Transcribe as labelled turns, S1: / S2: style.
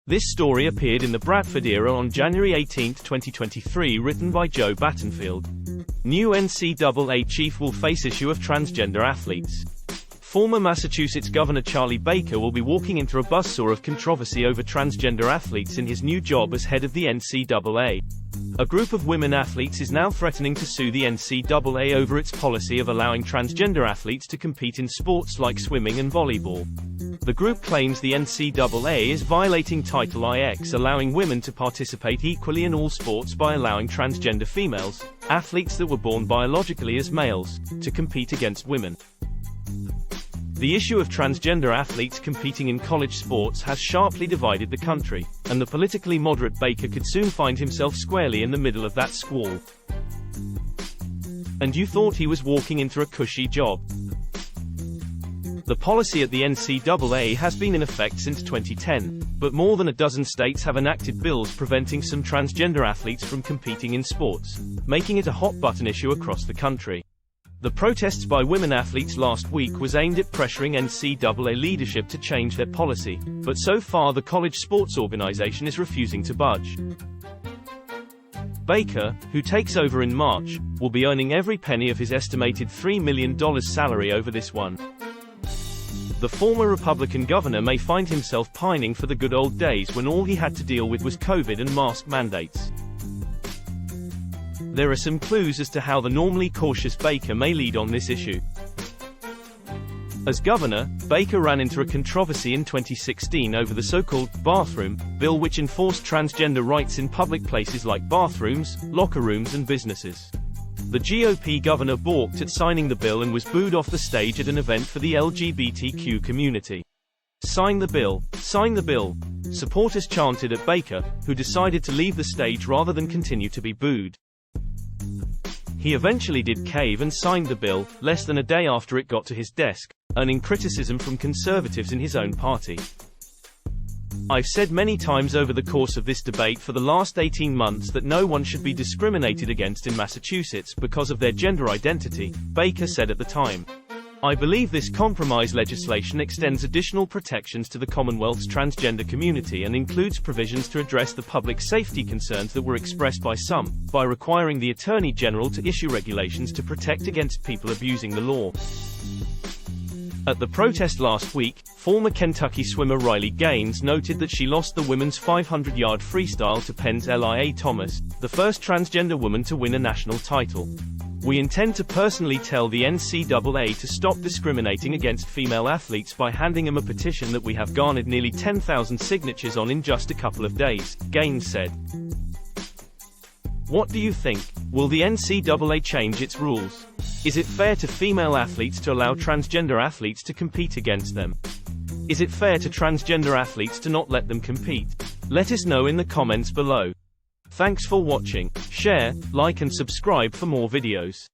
S1: This story appeared in the Bradford Era on January 18, 2023, written by Joe Battenfield. New NCAA chief will face issue of transgender athletes. Former Massachusetts Governor Charlie Baker will be walking into a buzzsaw of controversy over transgender athletes in his new job as head of the NCAA. A group of women athletes is now threatening to sue the NCAA over its policy of allowing transgender athletes to compete in sports like swimming and volleyball. The group claims the NCAA is violating Title IX, allowing women to participate equally in all sports by allowing transgender females, athletes that were born biologically as males, to compete against women. The issue of transgender athletes competing in college sports has sharply divided the country, and the politically moderate Baker could soon find himself squarely in the middle of that squall. And you thought he was walking into a cushy job? The policy at the NCAA has been in effect since 2010, but more than a dozen states have enacted bills preventing some transgender athletes from competing in sports, making it a hot-button issue across the country. The protests by women athletes last week was aimed at pressuring NCAA leadership to change their policy, but so far the college sports organization is refusing to budge. Baker, who takes over in March, will be earning every penny of his estimated $3 million salary over this one. The former Republican governor may find himself pining for the good old days when all he had to deal with was COVID and mask mandates. There are some clues as to how the normally cautious Baker may lead on this issue. As governor, Baker ran into a controversy in 2016 over the so-called bathroom bill, which enforced transgender rights in public places like bathrooms, locker rooms and businesses. The GOP governor balked at signing the bill and was booed off the stage at an event for the LGBTQ community. "Sign the bill! Sign the bill!" Supporters chanted at Baker, who decided to leave the stage rather than continue to be booed. He eventually did cave and signed the bill, less than a day after it got to his desk, earning criticism from conservatives in his own party. "I've said many times over the course of this debate for the last 18 months that no one should be discriminated against in Massachusetts because of their gender identity," Baker said at the time. "I believe this compromise legislation extends additional protections to the Commonwealth's transgender community and includes provisions to address the public safety concerns that were expressed by some, by requiring the Attorney General to issue regulations to protect against people abusing the law." At the protest last week, former Kentucky swimmer Riley Gaines noted that she lost the women's 500-yard freestyle to Penn's Lia Thomas, the first transgender woman to win a national title. "We intend to personally tell the NCAA to stop discriminating against female athletes by handing them a petition that we have garnered nearly 10,000 signatures on in just a couple of days," Gaines said. What do you think? Will the NCAA change its rules? Is it fair to female athletes to allow transgender athletes to compete against them? Is it fair to transgender athletes to not let them compete? Let us know in the comments below. Thanks for watching. Share, like and subscribe for more videos.